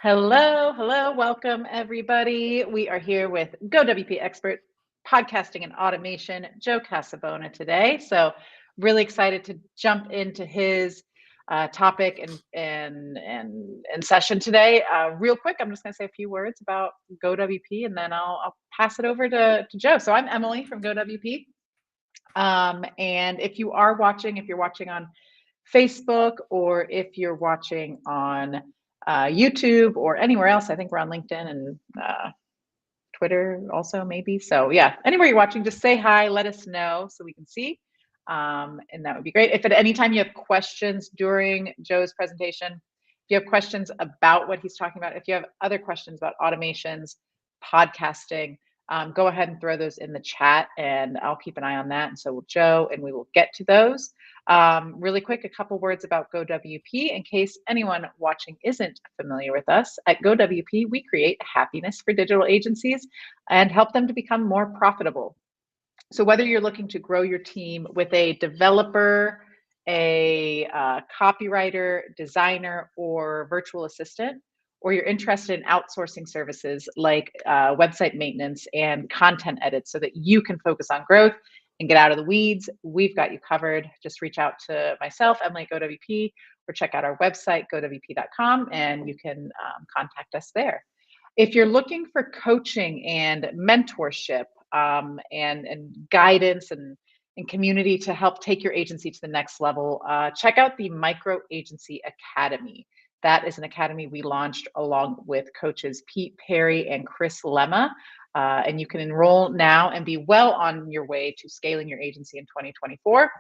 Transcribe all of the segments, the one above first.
Hello, hello, welcome everybody. We are here with GoWP expert podcasting and automation, Joe Casabona today. So really excited to jump into his topic and session today. Real quick, I'm just going to say a few words about GoWP and then I'll pass it over to Joe. So I'm Emily from GoWP. And if you're watching on Facebook or if you're watching on YouTube or anywhere else, I think we're on LinkedIn and Twitter also, maybe. So yeah, anywhere you're watching, just say hi, let us know so we can see. And that would be great. If at any time you have questions during Joe's presentation, if you have questions about what he's talking about, if you have other questions about automations, podcasting, go ahead and throw those in the chat and I'll keep an eye on that. And so will Joe, and we will get to those. Really quick, a couple words about GoWP in case anyone watching isn't familiar with us. At GoWP, we create happiness for digital agencies and help them to become more profitable. So whether you're looking to grow your team with a developer, a copywriter, designer, or virtual assistant, or you're interested in outsourcing services like website maintenance and content edits so that you can focus on growth and get out of the weeds, we've got you covered. Just reach out to myself, Emily at GoWP, or check out our website, gowp.com, and you can contact us there. If you're looking for coaching and mentorship and guidance and community to help take your agency to the next level, check out the Micro Agency Academy. That is an academy we launched along with coaches Pete Perry and Chris Lemma. And you can enroll now and be well on your way to scaling your agency in 2024.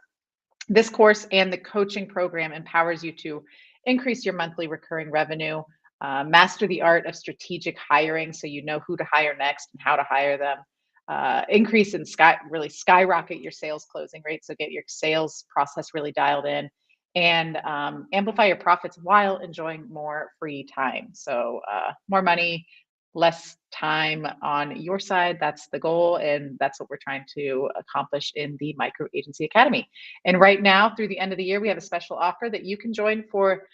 This course and the coaching program empowers you to increase your monthly recurring revenue, master the art of strategic hiring so you know who to hire next and how to hire them, increase and really skyrocket your sales closing rate, so get your sales process really dialed in, and amplify your profits while enjoying more free time. So more money, less time on your side. That's the goal, and that's what we're trying to accomplish in the Micro Agency Academy. And right now, through the end of the year, we have a special offer that you can join for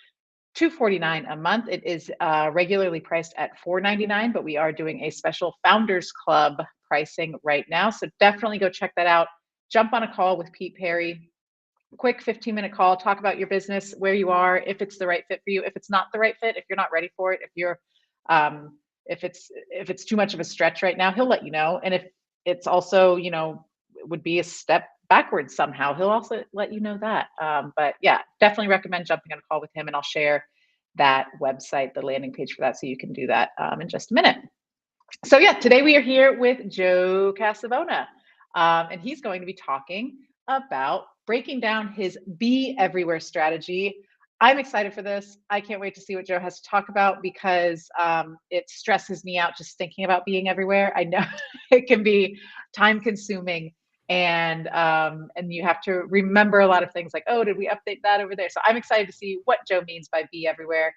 $249 a month. It is regularly priced at $499, but we are doing a special Founders Club pricing right now. So definitely go check that out. Jump on a call with Pete Perry. Quick 15-minute call, talk about your business, where you are, if it's the right fit for you, if it's not the right fit, if you're not ready for it, if it's too much of a stretch right now, he'll let you know. And if it's also, would be a step backwards somehow, he'll also let you know that. But yeah, definitely recommend jumping on a call with him, and I'll share that website, the landing page for that, so you can do that in just a minute. So yeah, today we are here with Joe Casabona, and he's going to be talking about breaking down his Be Everywhere strategy. I'm excited for this. I can't wait to see what Joe has to talk about because it stresses me out just thinking about being everywhere. I know it can be time consuming, and you have to remember a lot of things like, oh, did we update that over there? So I'm excited to see what Joe means by Be Everywhere,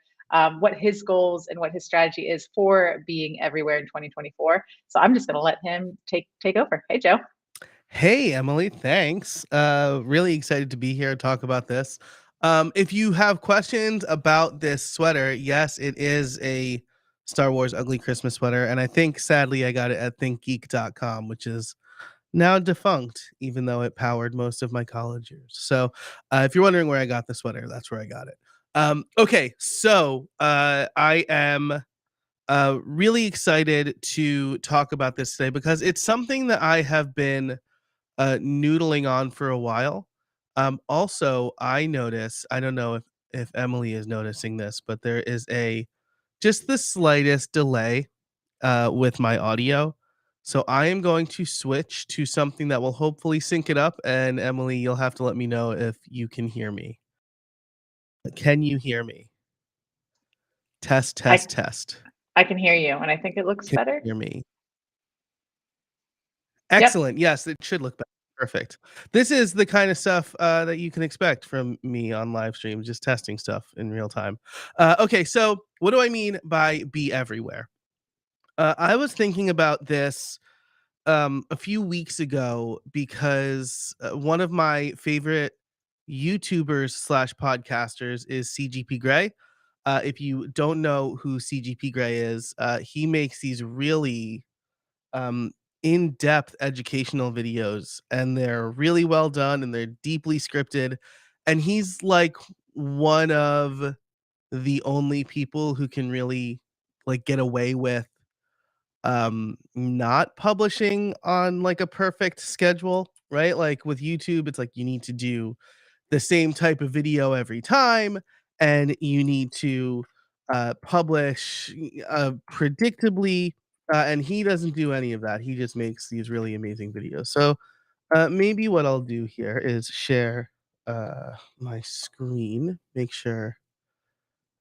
what his goals and what his strategy is for being everywhere in 2024. So I'm just going to let him take over. Hey, Joe. Hey, Emily, thanks. Really excited to be here and talk about this. If you have questions about this sweater, yes, it is a Star Wars Ugly Christmas sweater. And I think, sadly, I got it at thinkgeek.com, which is now defunct, even though it powered most of my college years. So if you're wondering where I got the sweater, that's where I got it. Okay, so I am really excited to talk about this today because it's something that I have been noodling on for a while. Also, I don't know if Emily is noticing this, but there is just the slightest delay with my audio. So I am going to switch to something that will hopefully sync it up. And Emily, you'll have to let me know if you can hear me. Can you hear me? Test, test, test. I can hear you, and I think it looks Can better. you hear me? Yep. Excellent. Yes, it should look better. Perfect. This is the kind of stuff that you can expect from me on live stream, just testing stuff in real time. Okay, so what do I mean by be everywhere? I was thinking about this a few weeks ago because one of my favorite YouTubers slash podcasters is CGP Grey. If you don't know who CGP Grey is, he makes these really um, in-depth educational videos, and they're really well done and they're deeply scripted. And he's like one of the only people who can really like get away with not publishing on like a perfect schedule, right? Like with YouTube, it's like you need to do the same type of video every time, and you need to publish predictably. And he doesn't do any of that. He just makes these really amazing videos. So maybe what I'll do here is share my screen, make sure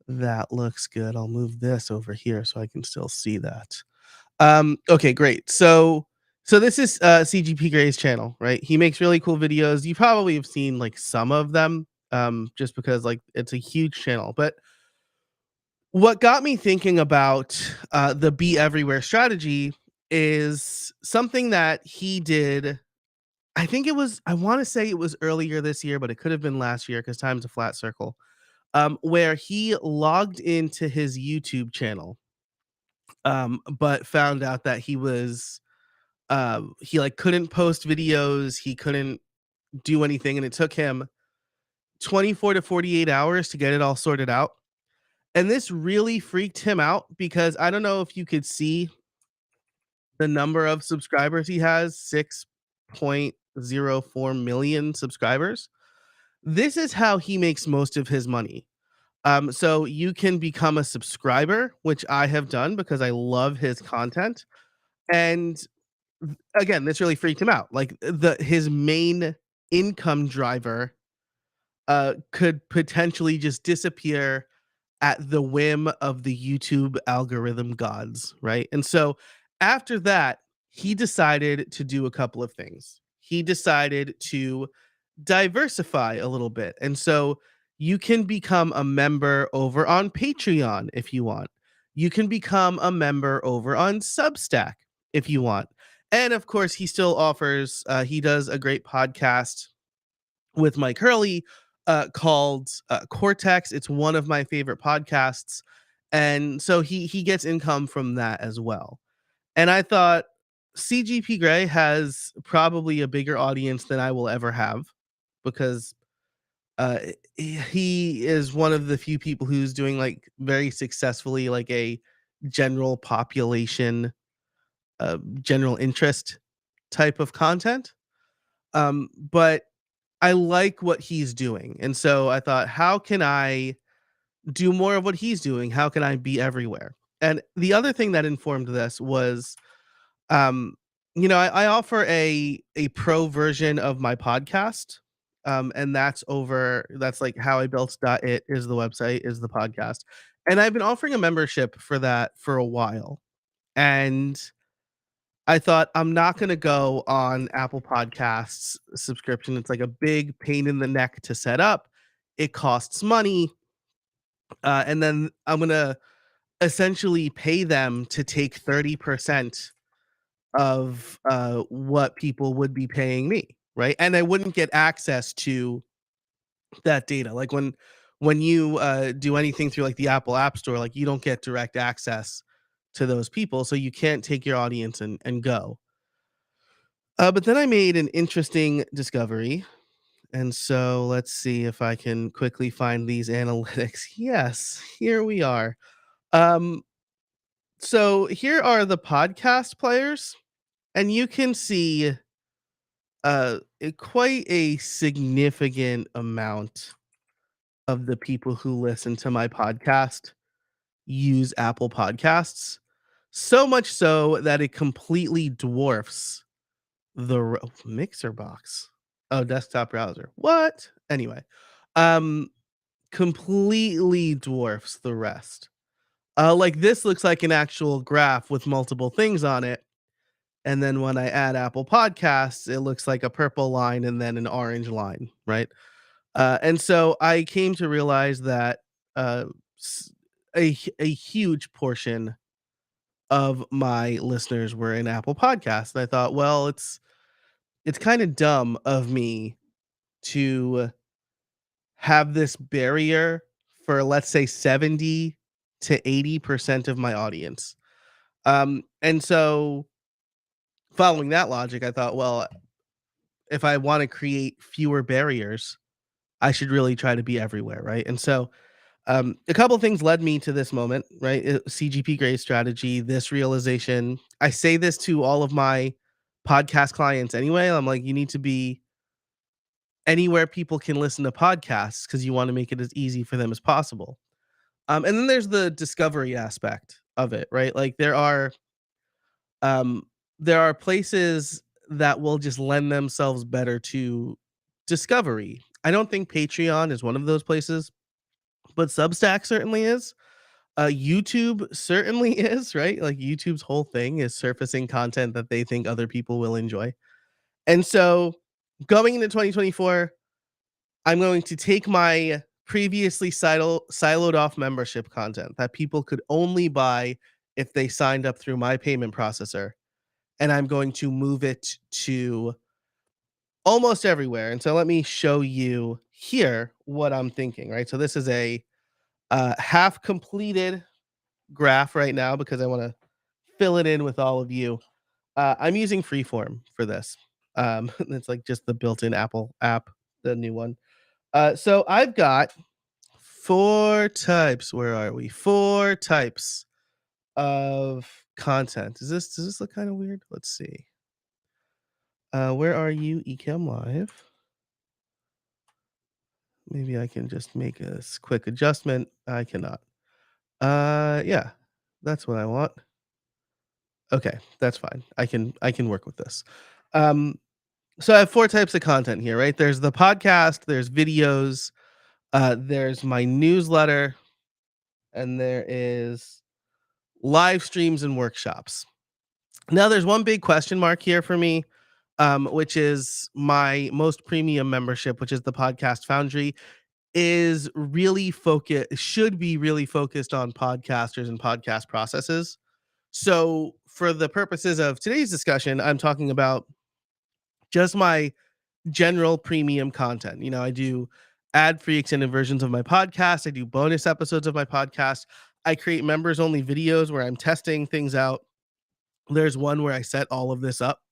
that looks good. I'll move this over here so I can still see that. Okay, great. So this is CGP Gray's channel, right? He makes really cool videos. You probably have seen like some of them, just because like it's a huge channel. But what got me thinking about the be everywhere strategy is something that he did. I think it was, I want to say it was earlier this year, but it could have been last year because time's a flat circle. Where he logged into his YouTube channel, but found out that he like couldn't post videos, he couldn't do anything, and it took him 24 to 48 hours to get it all sorted out. And this really freaked him out because I don't know if you could see the number of subscribers he has, 6.04 million subscribers. This is how he makes most of his money. So you can become a subscriber, which I have done because I love his content. And again, this really freaked him out. Like his main income driver could potentially just disappear at the whim of the YouTube algorithm gods, right? And so after that, he decided to do a couple of things. He decided to diversify a little bit. And so you can become a member over on Patreon if you want. You can become a member over on Substack if you want. And of course, he still offers, he does a great podcast with Mike Hurley called Cortex. It's one of my favorite podcasts. And so he gets income from that as well. And I thought CGP Grey has probably a bigger audience than I will ever have because uh he is one of the few people who's doing like very successfully like a general population general interest type of content. But I like what he's doing. And so I thought, how can I do more of what he's doing? How can I be everywhere? And the other thing that informed this was, um, I offer a pro version of my podcast. And that's like how I built it is the website, is the podcast. And I've been offering a membership for that for a while. And I thought I'm not going to go on Apple Podcasts subscription. It's like a big pain in the neck to set up. It costs money. And then I'm going to essentially pay them to take 30% of what people would be paying me. Right. And I wouldn't get access to that data. Like when you do anything through like the Apple App Store, like you don't get direct access to those people. So you can't take your audience and go. But then I made an interesting discovery. And so let's see if I can quickly find these analytics. Yes, here we are. Um, so here are the podcast players, and you can see quite a significant amount of the people who listen to my podcast use Apple Podcasts. So much so that it completely dwarfs the Mixer box. Oh, desktop browser. What? Anyway, um, completely dwarfs the rest. Like this looks like an actual graph with multiple things on it. And then when I add Apple Podcasts, it looks like a purple line and then an orange line, right? And so I came to realize that uh, a huge portion of my listeners were in Apple Podcasts. And I thought, well, it's kind of dumb of me to have this barrier for, let's say, 70 to 80% of my audience. And so following that logic, I thought, well, if I want to create fewer barriers, I should really try to be everywhere, right? And so a couple of things led me to this moment, right? CGP grade strategy, this realization. I say this to all of my podcast clients anyway. I'm like, you need to be anywhere people can listen to podcasts because you want to make it as easy for them as possible. And then there's the discovery aspect of it, right? Like um, there are places that will just lend themselves better to discovery. I don't think Patreon is one of those places, but Substack certainly is. YouTube certainly is, right? Like YouTube's whole thing is surfacing content that they think other people will enjoy. And so going into 2024, I'm going to take my previously siloed off membership content that people could only buy if they signed up through my payment processor, and I'm going to move it to almost everywhere. And so let me show you here what I'm thinking, right? So this is a half completed graph right now because I want to fill it in with all of you. I'm using Freeform for this. It's like just the built-in Apple app, the new one. So I've got 4 types. Where are we? 4 types of content. Does this look kind of weird? Let's see. Where are you, Ecamm Live? Maybe I can just make a quick adjustment. I cannot. Yeah, that's what I want. Okay, that's fine. I can work with this. Um, so I have 4 types of content here, right? There's the podcast, there's videos, there's my newsletter, and there is live streams and workshops. Now there's one big question mark here for me, which is my most premium membership, which is the Podcast Foundry, is really should be really focused on podcasters and podcast processes. So for the purposes of today's discussion, I'm talking about just my general premium content. You know, I do ad-free extended versions of my podcast. I do bonus episodes of my podcast. I create members only videos where I'm testing things out. There's one where I set all of this up.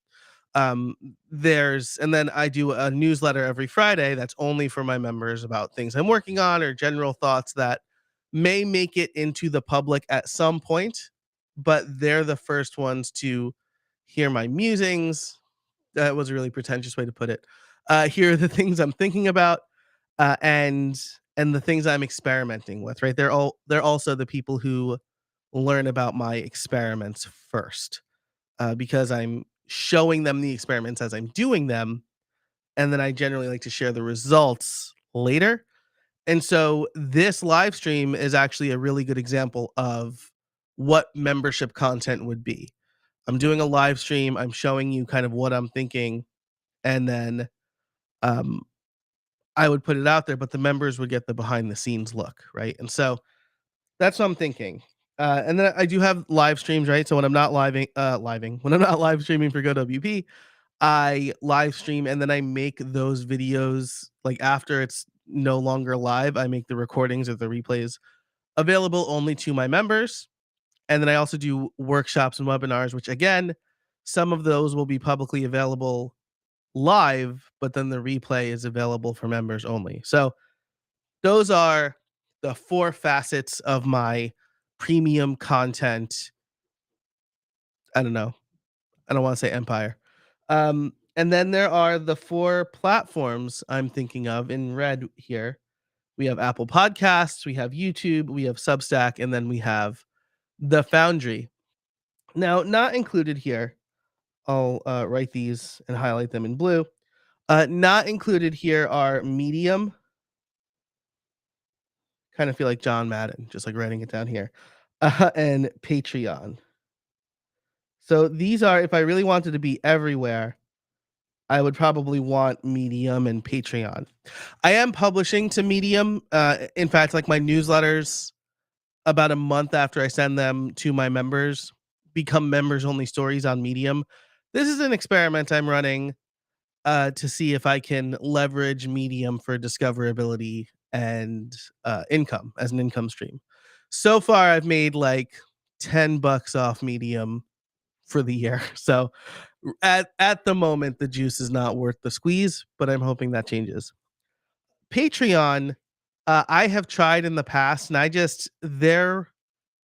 And then I do a newsletter every Friday that's only for my members about things I'm working on or general thoughts that may make it into the public at some point, but they're the first ones to hear my musings. That was a really pretentious way to put it. Here are the things I'm thinking about, and the things I'm experimenting with. Right? They're also the people who learn about my experiments first, because I'm showing them the experiments as I'm doing them, and then I generally like to share the results later. And so this live stream is actually a really good example of what membership content would be. I'm doing a live stream. I'm showing you kind of what I'm thinking, and then um, I would put it out there, but the members would get the behind the scenes look, right? And so that's what I'm thinking. And then I do have live streams, right? So when I'm not when I'm not live streaming for GoWP, I live stream and then I make those videos like after it's no longer live. I make the recordings or the replays available only to my members. And then I also do workshops and webinars, which again, some of those will be publicly available live, but then the replay is available for members only. So those are the 4 facets of my premium content. I don't know. I don't want to say empire. And then there are the 4 platforms I'm thinking of in red here. We have Apple Podcasts, we have YouTube, we have Substack, and then we have the Foundry. Now, not included here, I'll write these and highlight them in blue. Not included here are Medium. Kind of feel like John Madden, just like writing it down here, and Patreon. So these are, if I really wanted to be everywhere, I would probably want Medium and Patreon. I am publishing to Medium. In fact, like my newsletters, about a month after I send them to my members, become members only stories on Medium. This is an experiment I'm running. to see if I can leverage Medium for discoverability and income as an income stream. So far, I've made like $10 off Medium for the year. So at the moment, the juice is not worth the squeeze, but I'm hoping that changes. Patreon, I have tried in the past, and their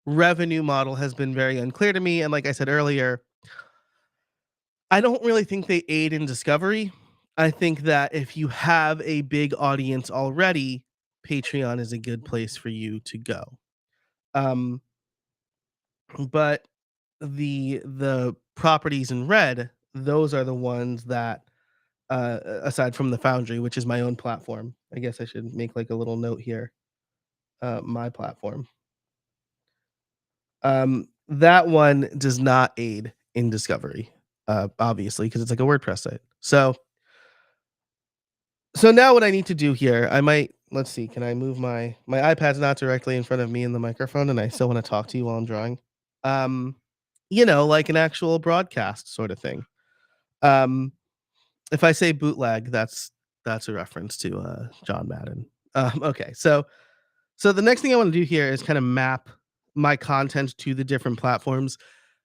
revenue model has been very unclear to me. And like I said earlier, I don't really think they aid in discovery. I think that if you have a big audience already, Patreon is a good place for you to go. Um, but the properties in red, those are the ones that aside from the Foundry, which is my own platform. I guess I should make like a little note here. My platform. That one does not aid in discovery, obviously, because it's like a WordPress site. So now what I need to do here, I might let's see, can I move my iPad's not directly in front of me in the microphone, and I still want to talk to you while I'm drawing. Um, like an actual broadcast sort of thing. Um, if I say bootleg, that's a reference to John Madden. Okay, so the next thing I want to do here is kind of map my content to the different platforms.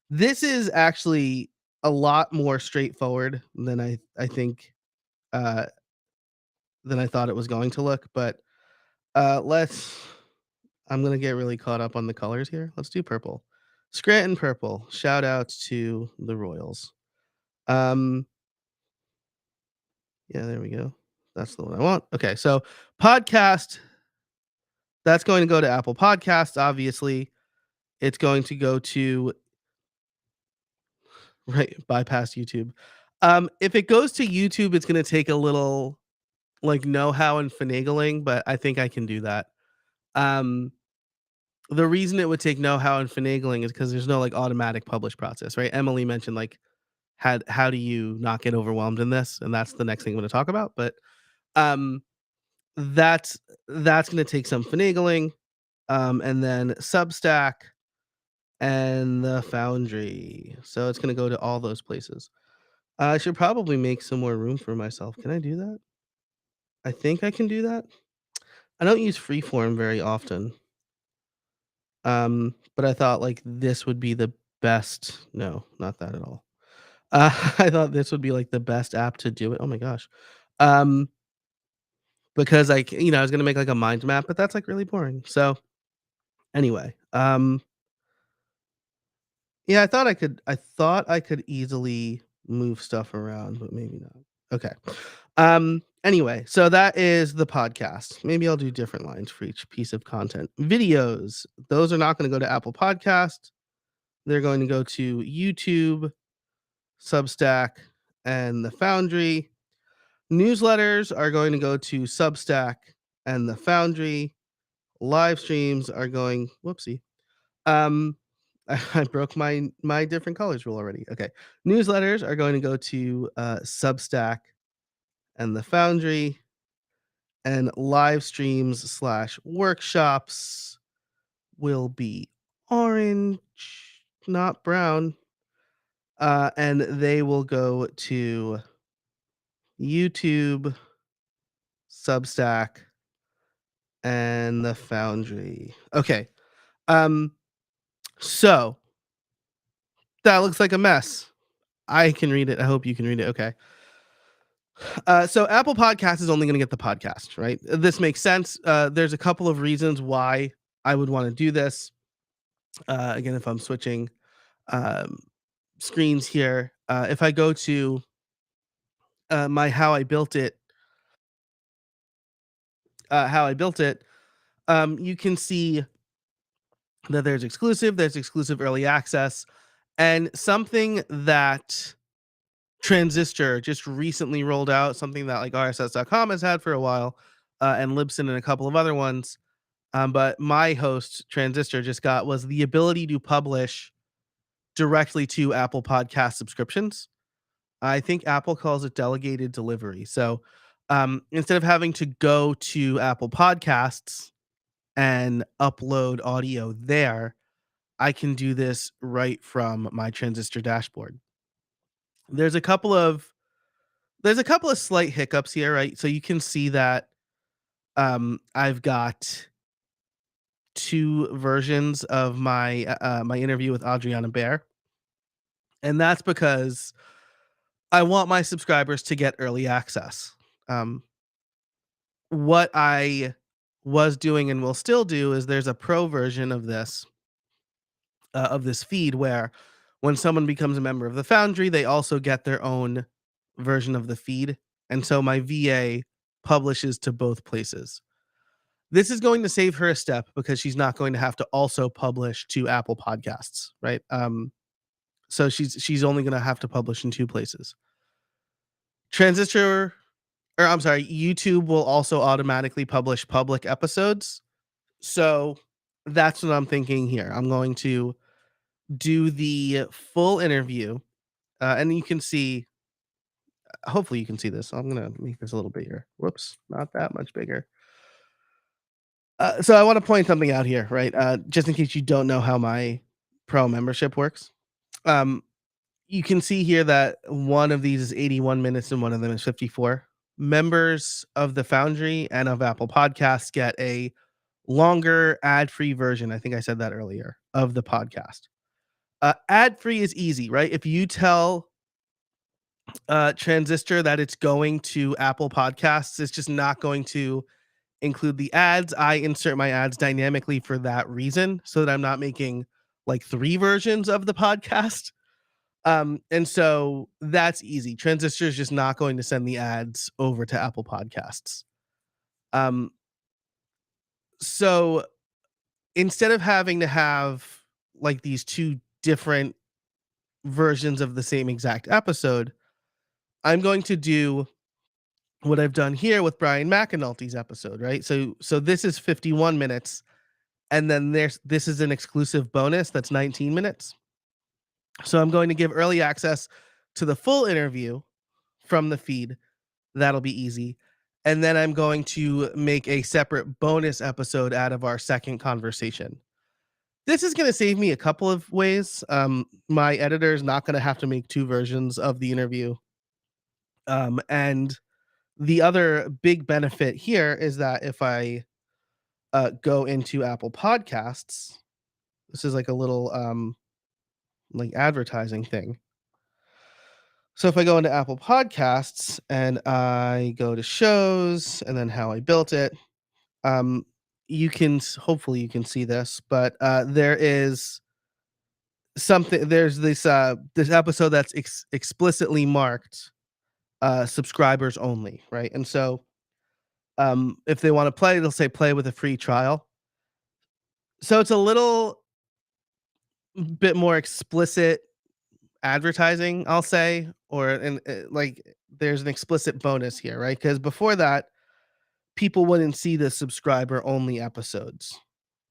This is actually a lot more straightforward than I think uh, than I thought it was going to look. But let's. I'm gonna get really caught up on the colors here. Let's do purple. Scranton purple. Shout out to the Royals. Um, yeah, there we go. That's the one I want. Okay, so podcast. That's going to go to Apple Podcasts. Obviously, it's going to go to right bypass YouTube. If it goes to YouTube, it's going to take a little like know-how and finagling, but I think I can do that. Um, the reason it would take know-how and finagling is because there's no like automatic publish process, right? Emily mentioned like how do you not get overwhelmed in this, and that's the next thing I'm going to talk about. But um, that's going to take some finagling, and then Substack and the Foundry. So it's going to go to all those places. I should probably make some more room for myself. Can I do that? I think I can do that. I don't use Freeform very often. But I thought like this would be the best. No, not that at all. I thought this would be like the best app to do it. Oh my gosh. Um, because like, I was gonna make like a mind map, but that's like really boring. So anyway, yeah, I thought I could easily move stuff around, but maybe not. Okay. Anyway, so that is the podcast. Maybe I'll do different lines for each piece of content. Videos, those are not going to go to Apple Podcast. They're going to go to YouTube, Substack, and the Foundry. Newsletters are going to go to Substack and the Foundry. Live streams are going, whoopsie. I broke my different colors rule already. Okay. Newsletters are going to go to Substack and the Foundry, and live streams slash workshops will be orange, not brown. And they will go to YouTube, Substack, and the Foundry. Okay. So that looks like a mess. I can read it. I hope you can read it. Okay. So Apple Podcast is only going to get the podcast, right? This makes sense. There's a couple of reasons why I would want to do this. Again, if I'm switching um, screens here, if I go to my how I built it, you can see that there's exclusive early access, and something that Transistor just recently rolled out, something that like RSS.com has had for a while, and Libsyn and a couple of other ones. But my host, Transistor, just got was the ability to publish directly to Apple Podcast subscriptions. I think Apple calls it delegated delivery. So instead of having to go to Apple Podcasts and upload audio there, I can do this right from my Transistor dashboard. There's a couple of there's a couple of slight hiccups here, right? So you can see that I've got two versions of my interview with Adriana Bear, and that's because I want my subscribers to get early access. Um, what I was doing and will still do is there's a pro version of this feed where when someone becomes a member of the Foundry, they also get their own version of the feed, and so my VA publishes to both places. This is going to save her a step because she's not going to have to also publish to Apple Podcasts, right? So she's only going to have to publish in two places. Transistor, or I'm sorry, YouTube will also automatically publish public episodes. So that's what I'm thinking here. I'm going to do the full interview, and you can see. Hopefully, you can see this. I'm gonna make this a little bigger. Whoops, not that much bigger. So I want to point something out here, right? Just in case you don't know how my pro membership works. Um, you can see here that one of these is 81 minutes and one of them is 54. Members of the Foundry and of Apple Podcasts get a longer ad-free version. I think I said that earlier of the podcast. Ad-free is easy, right? If you tell Transistor that it's going to Apple Podcasts, it's just not going to include the ads. I insert my ads dynamically for that reason, so that I'm not making like 3 versions of the podcast. And so that's easy. Transistor is just not going to send the ads over to Apple Podcasts. Um, so instead of having to have like these two different versions of the same exact episode, I'm going to do what I've done here with Brian McAnulty's episode, right? So this is 51 minutes, and then this is an exclusive bonus that's 19 minutes. So I'm going to give early access to the full interview from the feed. That'll be easy. And then I'm going to make a separate bonus episode out of our second conversation. This is going to save me a couple of ways. My editor is not going to have to make 2 versions of the interview. And the other big benefit here is that if I go into Apple Podcasts, this is like a little like advertising thing. So if I go into Apple Podcasts and I go to shows and then how I built it, you can hopefully you can see this, but there is something. There's this episode that's explicitly marked subscribers only, right? And so if they want to play, they'll say play with a free trial. So it's a little bit more explicit advertising, I'll say, or and like there's an explicit bonus here, right? Because before that, people wouldn't see the subscriber only episodes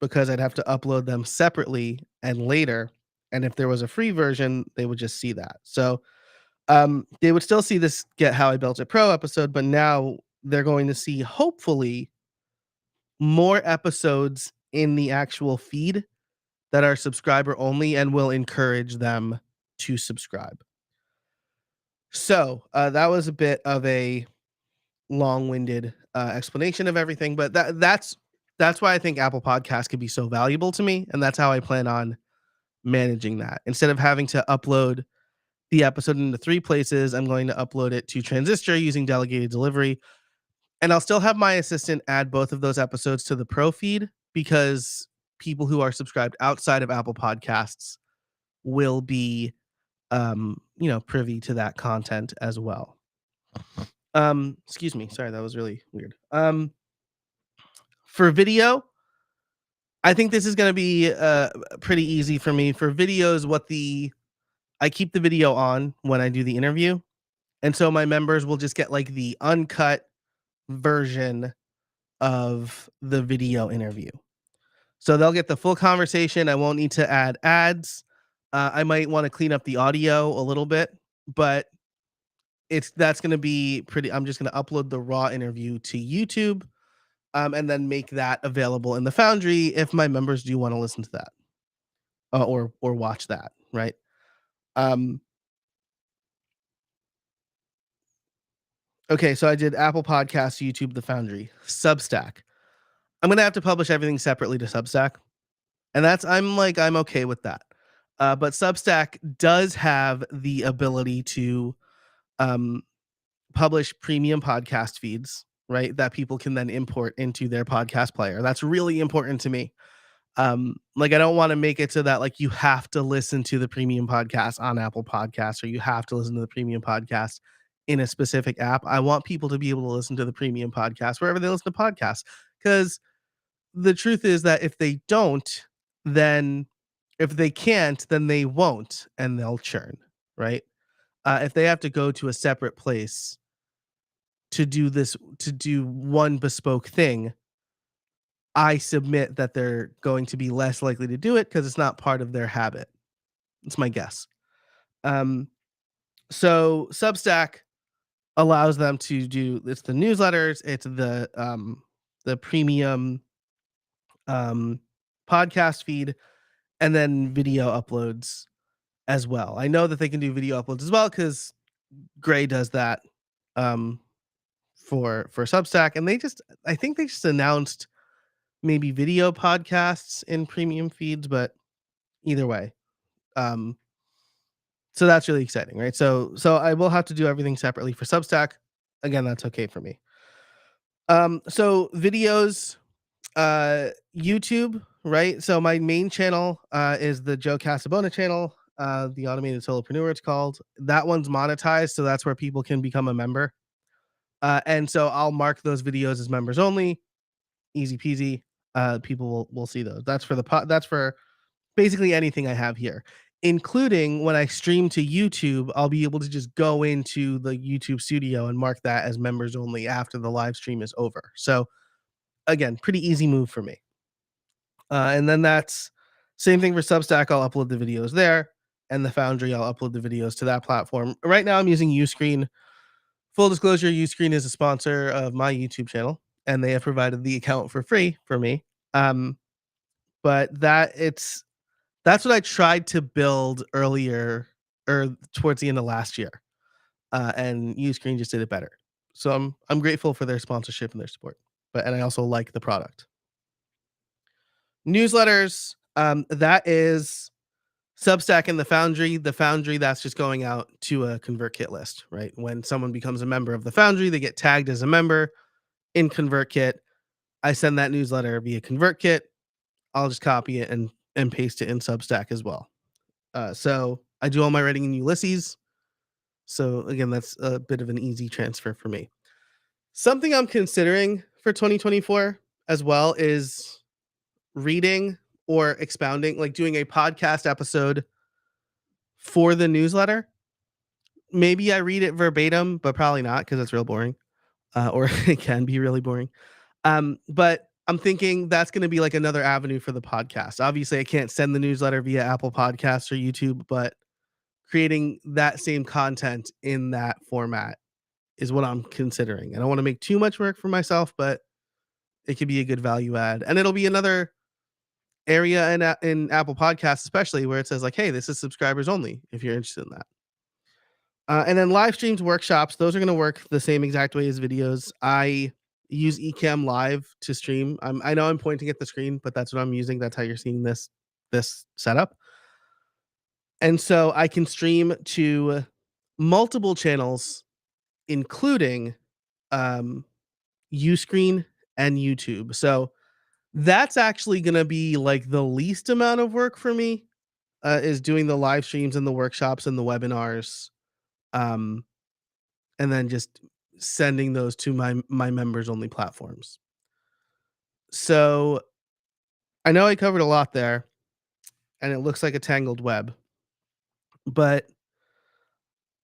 because I'd have to upload them separately and later. And if there was a free version, they would just see that. So they would still see this Get How I Built It Pro episode, but now they're going to see hopefully more episodes in the actual feed that are subscriber only and will encourage them to subscribe. So that was a bit of a long-winded explanation of everything, but that's why I think Apple Podcasts can be so valuable to me, and that's how I plan on managing that. Instead of having to upload the episode into 3 places, I'm going to upload it to Transistor using delegated delivery, and I'll still have my assistant add both of those episodes to the Pro feed because people who are subscribed outside of Apple Podcasts will be privy to that content as well. Excuse me. Sorry, that was really weird. For video, I think this is going to be pretty easy for me. For videos, I keep the video on when I do the interview, and so my members will just get like the uncut version of the video interview. So they'll get the full conversation. I won't need to add ads. I might want to clean up the audio a little bit, but that's going to be pretty. I'm just going to upload the raw interview to YouTube, and then make that available in the Foundry if my members do want to listen to that or watch that, right? Um, Okay, so I did Apple Podcasts, YouTube, The Foundry, Substack. I'm gonna have to publish everything separately to Substack, and I'm okay with that. But Substack does have the ability to um, publish premium podcast feeds, right? That people can then import into their podcast player. That's really important to me. Like I don't want to make it so that like you have to listen to the premium podcast on Apple Podcasts or you have to listen to the premium podcast in a specific app. I want people to be able to listen to the premium podcast wherever they listen to podcasts. Because the truth is that if they don't, then if they can't, then they won't and they'll churn, right? If they have to go to a separate place to do one bespoke thing, I submit that they're going to be less likely to do it because it's not part of their habit. It's my guess. Um, so Substack allows them to do it's the newsletters, it's the premium um podcast feed, and then video uploads as well. I know that they can do video uploads as well because Gray does that um for Substack, and I think they just announced maybe video podcasts in premium feeds, but either way. Um, so that's really exciting, right? So I will have to do everything separately for Substack. Again, that's okay for me. So videos, YouTube, right? So my main channel is the Joe Casabona channel, the Automated Solopreneur it's called. That one's monetized, so that's where people can become a member. And so I'll mark those videos as members only. Easy peasy. People will see those. That's for basically anything I have here, including when I stream to YouTube, I'll be able to just go into the YouTube studio and mark that as members only after the live stream is over. So again, pretty easy move for me. And then that's same thing for Substack. I'll upload the videos there, and the Foundry, I'll upload the videos to that platform. Right now, I'm using Uscreen. Full disclosure: Uscreen is a sponsor of my YouTube channel, and they have provided the account for free for me. But that's what I tried to build earlier or towards the end of last year, and Uscreen just did it better. So I'm grateful for their sponsorship and their support, and I also like the product. Newsletters, that is Substack and the Foundry. The Foundry, that's just going out to a ConvertKit list, right? When someone becomes a member of the Foundry, they get tagged as a member in ConvertKit. I send that newsletter via ConvertKit. I'll just copy it and paste it in Substack as well. So I do all my writing in Ulysses. So again, that's a bit of an easy transfer for me. Something I'm considering for 2024 as well is reading or expounding, like doing a podcast episode for the newsletter. Maybe I read it verbatim, but probably not because it's real boring, or it can be really boring. But I'm thinking that's going to be like another avenue for the podcast. Obviously, I can't send the newsletter via Apple Podcasts or YouTube, but creating that same content in that format is what I'm considering. I don't want to make too much work for myself, but it could be a good value add. And it'll be another area in Apple Podcasts, especially where it says like, hey, this is subscribers only if you're interested in that. And then live streams, workshops, those are going to work the same exact way as videos. I use Ecamm Live to stream. I know I'm pointing at the screen, but that's what I'm using. That's how you're seeing this setup. And so I can stream to multiple channels, including Uscreen and YouTube. So that's actually going to be like the least amount of work for me, is doing the live streams and the workshops and the webinars, and then just sending those to my members only platforms. So I know I covered a lot there, and it looks like a tangled web, but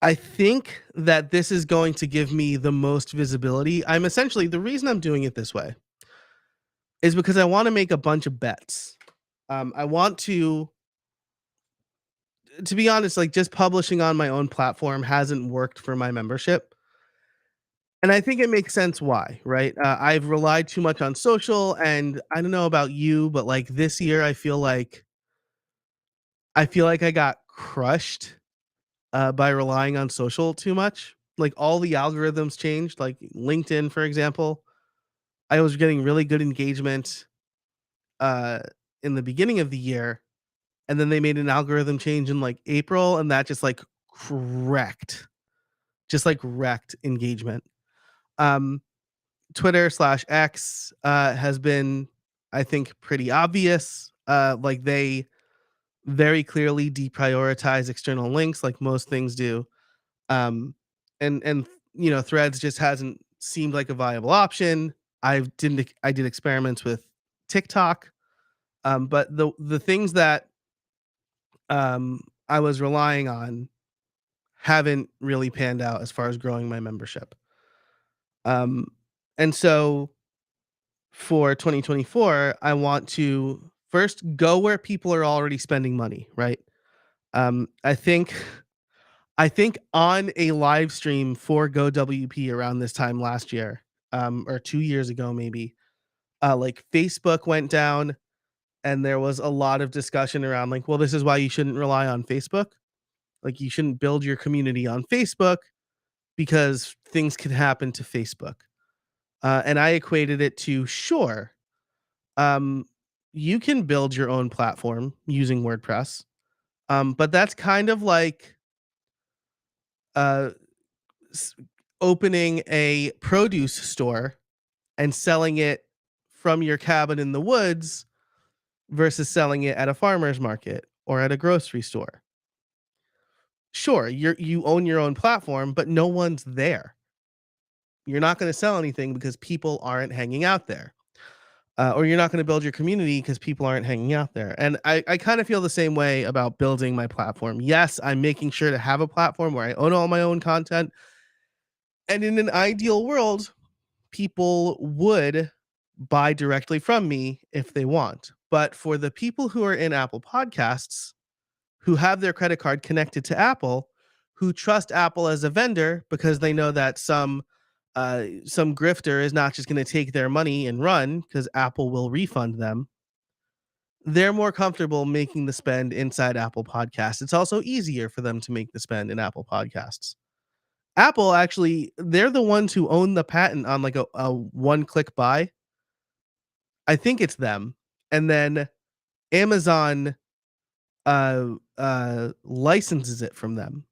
I think that this is going to give me the most visibility. The reason I'm doing it this way is because I want to make a bunch of bets. I want to be honest, like just publishing on my own platform hasn't worked for my membership. And I think it makes sense why, right? I've relied too much on social, and I don't know about you, but like this year, I feel like I got crushed by relying on social too much. like all the algorithms changed. Like LinkedIn, for example, I was getting really good engagement uh, in the beginning of the year, and then they made an algorithm change in like April, and that just like wrecked engagement. Um, Twitter slash X has been, I think, pretty obvious. Like they very clearly deprioritize external links, like most things do. And Threads just hasn't seemed like a viable option. I did experiments with TikTok, but the things that I was relying on haven't really panned out as far as growing my membership. Um, and so for 2024, I want to first go where people are already spending money, right? Um, I think I think on a live stream for GoWP around this time last year, or 2 years ago maybe, like Facebook went down and there was a lot of discussion around like, well, this is why you shouldn't rely on Facebook. Like you shouldn't build your community on Facebook because things can happen to Facebook. And I equated it to sure, um, you can build your own platform using WordPress. But that's kind of like uh, s- opening a produce store and selling it from your cabin in the woods versus selling it at a farmer's market or at a grocery store. Sure, you own your own platform, but no one's there. You're not going to sell anything because people aren't hanging out there. Or you're not going to build your community because people aren't hanging out there. And I kind of feel the same way about building my platform. Yes, I'm making sure to have a platform where I own all my own content. And in an ideal world, people would buy directly from me if they want. But for the people who are in Apple Podcasts, who have their credit card connected to Apple, who trust Apple as a vendor because they know that some grifter is not just going to take their money and run because Apple will refund them. They're more comfortable making the spend inside Apple Podcasts. It's also easier for them to make the spend in Apple Podcasts. Apple actually, they're the ones who own the patent on like a one-click buy. I think it's them. And then Amazon licenses it from them.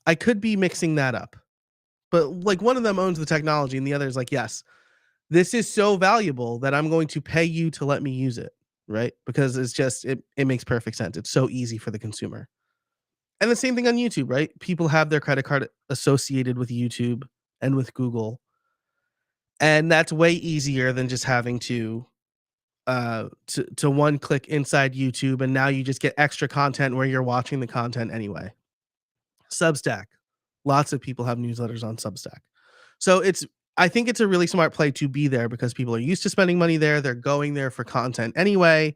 I could be mixing that up. But like one of them owns the technology and the other is like, yes, this is so valuable that I'm going to pay you to let me use it, right? Because it makes perfect sense. It's so easy for the consumer. And the same thing on YouTube, right? People have their credit card associated with YouTube and with Google. And that's way easier than just having to one click inside YouTube and now you just get extra content where you're watching the content anyway. Substack. Lots of people have newsletters on Substack. So I think it's a really smart play to be there because people are used to spending money there. They're going there for content anyway,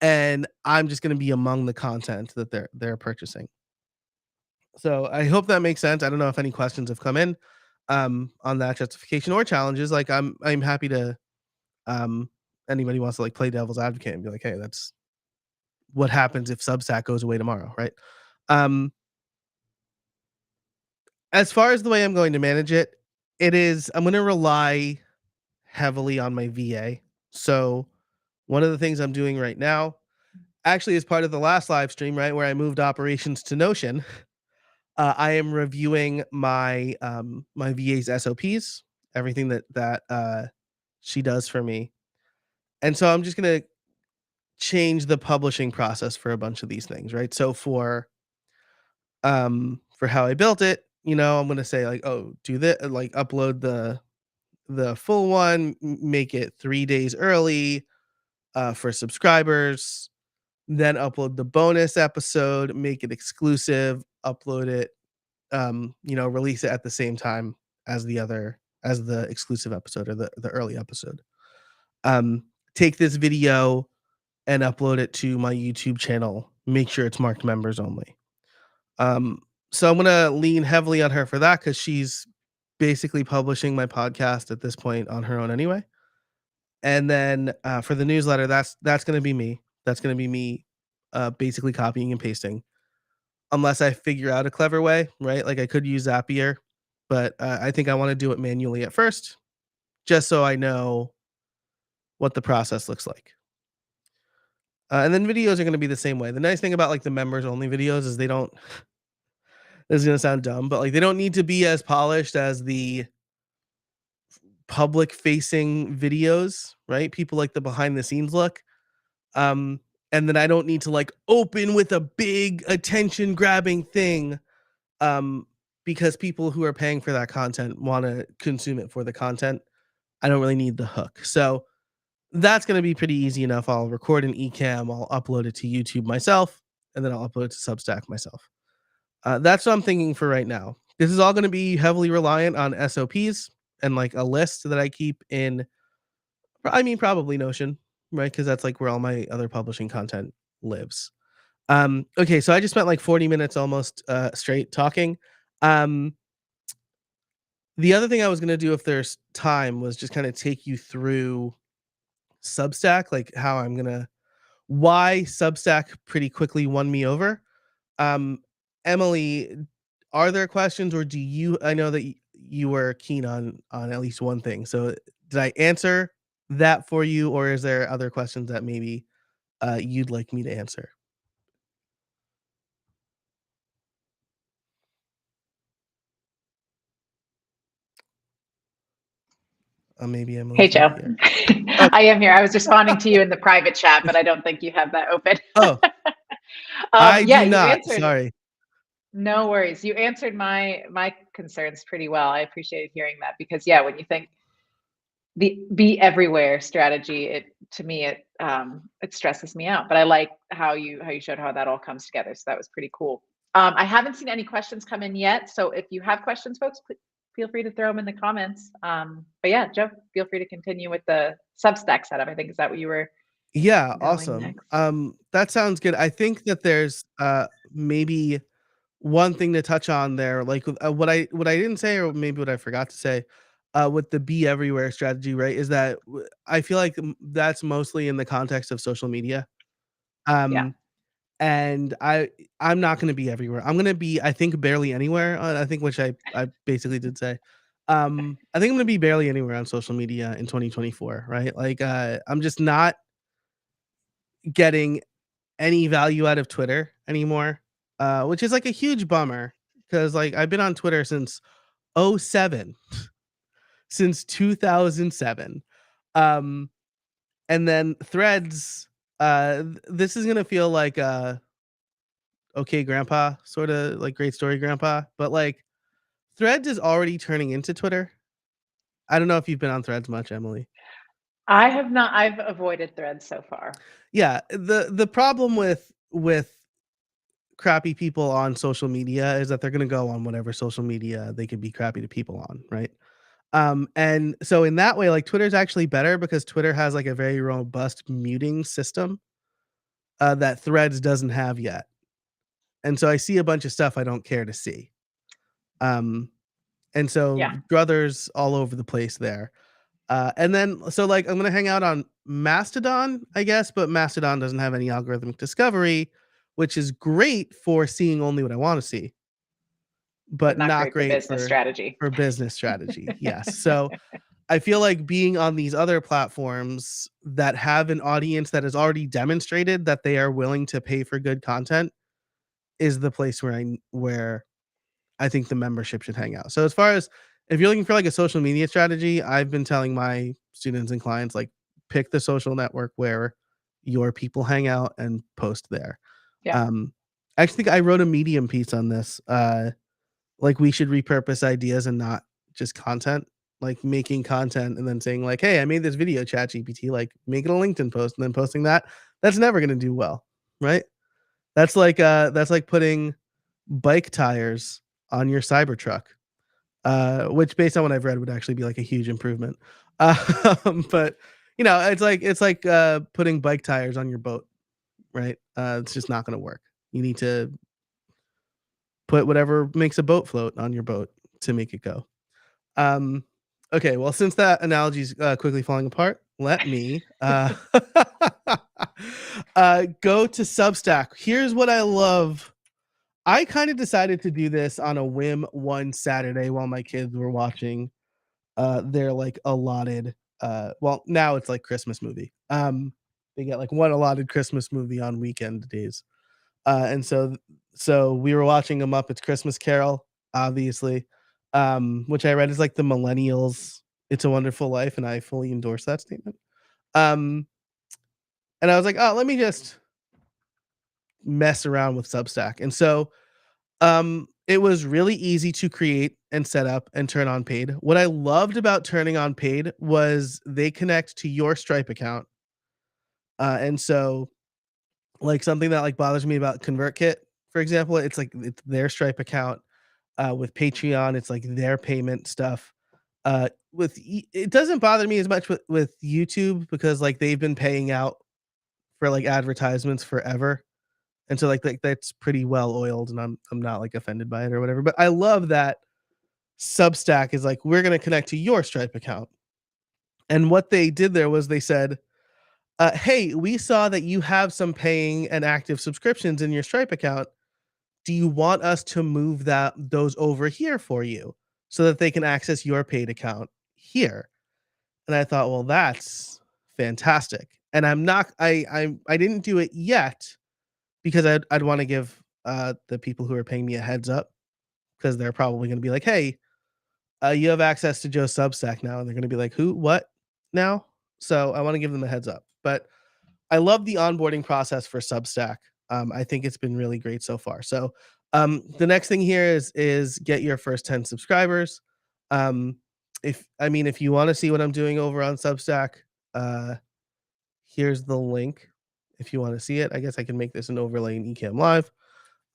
and I'm just going to be among the content that they're purchasing. So I hope that makes sense. I don't know if any questions have come in on that justification or challenges. Like I'm happy to um anybody wants to like play devil's advocate and be like, hey, that's what happens if Substack goes away tomorrow, right? Um as far as the way I'm going to manage it, I'm going to rely heavily on my VA. So one of the things I'm doing right now, actually as part of the last live stream, right, where I moved operations to Notion, I am reviewing my VA's SOPs, everything that she does for me. And so I'm just going to change the publishing process for a bunch of these things, right? So for how I built it, I'm going to say like, oh, do this, like upload the full one, make it 3 days early for subscribers, then upload the bonus episode, make it exclusive, upload it, release it at the same time as the exclusive episode or the early episode. Take this video and upload it to my YouTube channel. Make sure it's marked members only. So I'm gonna lean heavily on her for that because she's basically publishing my podcast at this point on her own anyway. And then for the newsletter, that's gonna be me. That's gonna be me basically copying and pasting. Unless I figure out a clever way, right? Like I could use Zapier but I think I want to do it manually at first, just so I know what the process looks like. And then videos are going to be the same way. The nice thing about like the members only videos is they don't. This is going to sound dumb, but like they don't need to be as polished as the public facing videos, right? People like the behind the scenes look. Um, and then I don't need to like open with a big attention grabbing thing. Because people who are paying for that content want to consume it for the content. I don't really need the hook. So that's going to be pretty easy enough. I'll record an eCam, I'll upload it to YouTube myself, and then I'll upload it to Substack myself. That's what I'm thinking for right now. This is all going to be heavily reliant on SOPs and like a list that I keep in, probably Notion, right? Because that's like where all my other publishing content lives. Okay, so I just spent like 40 minutes almost straight talking. Um, the other thing I was going to do, if there's time, was just kind of take you through Substack, like why Substack pretty quickly won me over. Emily, are there questions, or do you? I know that you were keen on at least one thing. So did I answer that for you, or is there other questions that maybe you'd like me to answer? Maybe Hey, Emily's not Joe. here. Oh, I am here. I was responding to you in the private chat, but I don't think you have that open. oh, I Yeah, do you not. answered. Sorry. No worries. You answered my concerns pretty well. I appreciated hearing that because yeah, when you think the be everywhere strategy, it to me it stresses me out. But I like how you showed how that all comes together. So that was pretty cool. I haven't seen any questions come in yet. So if you have questions, folks, feel free to throw them in the comments. But yeah, Joe, feel free to continue with the Substack setup. I think is that what you were Yeah, going awesome. next? That sounds good. I think that there's maybe one thing to touch on there, like what I didn't say, or maybe what I forgot to say, with the be everywhere strategy, right? Is that I feel like that's mostly in the context of social media. Yeah, Um, and I'm not going to be everywhere. I'm going to be, I think, barely anywhere. I think, which I basically did say. I think I'm going to be barely anywhere on social media in 2024, right? Like, I'm just not getting any value out of Twitter anymore, which is like a huge bummer because like I've been on Twitter since '07, since 2007. Um, and then Threads, this is gonna feel like okay, Grandpa, sort of like Great Story Grandpa, but like Threads is already turning into Twitter. I don't know if you've been on Threads much, Emily. I have not. I've avoided Threads so far. Yeah, the problem with crappy people on social media is that they're going to go on whatever social media they could be crappy to people on, right? And so in that way, like Twitter's actually better because Twitter has like a very robust muting system that Threads doesn't have yet. And so I see a bunch of stuff I don't care to see. Um, and so Yeah, brothers all over the place there. And then so like I'm gonna hang out on Mastodon, I guess, but Mastodon doesn't have any algorithmic discovery, which is great for seeing only what I want to see, but but not not great for great business strategy. for business strategy. Yes. So I feel like being on these other platforms that have an audience that has already demonstrated that they are willing to pay for good content is the place where I think the membership should hang out. So as far as if you're looking for like a social media strategy, I've been telling my students and clients like pick the social network where your people hang out and post there. Yeah, Um, I actually think I wrote a Medium piece on this. Like we should repurpose ideas and not just content. Like making content and then saying like, "Hey, I made this video, Chat GPT." Like make it a LinkedIn post and then posting that. That's never going to do well, right? That's like putting bike tires on your Cybertruck, which based on what I've read would actually be like a huge improvement. But it's like putting bike tires on your boat, right? It's just not going to work. You need to put whatever makes a boat float on your boat to make it go. Um, okay, well, since that analogy is quickly falling apart, let me go to Substack. Here's what I love I kind of decided to do this on a whim one Saturday while my kids were watching their like allotted well, now it's like Christmas movie. They get like one allotted Christmas movie on weekend days. And so we were watching a Muppets Christmas Carol, obviously, which I read is like the millennials It's a Wonderful Life, and I fully endorse that statement. Um, and I was like, oh, let me just mess around with Substack. And so it was really easy to create and set up and turn on paid. What I loved about turning on paid was they connect to your Stripe account. And so like something that like bothers me about ConvertKit, for example, it's like it's their Stripe account. With Patreon, it's like their payment stuff. It doesn't bother me as much with YouTube because like they've been paying out for like advertisements forever. And so like that's pretty well oiled, and I'm not like offended by it or whatever. But I love that Substack is like, we're gonna connect to your Stripe account. And what they did there was they said, hey, we saw that you have some paying and active subscriptions in your Stripe account. Do you want us to move those over here for you so that they can access your paid account here? And I thought, well, that's fantastic. And I'm not I didn't do it yet because I'd want to give the people who are paying me a heads up, because they're probably going to be like, hey, you have access to Joe's Substack now, and they're going to be like, who, what now? So I want to give them a heads up. But I love the onboarding process for Substack. I think it's been really great so far. So the next thing here is get your first 10 subscribers. If you want to see what I'm doing over on Substack, uh, here's the link. If you want to see it, I guess I can make this an overlay in Ecamm Live.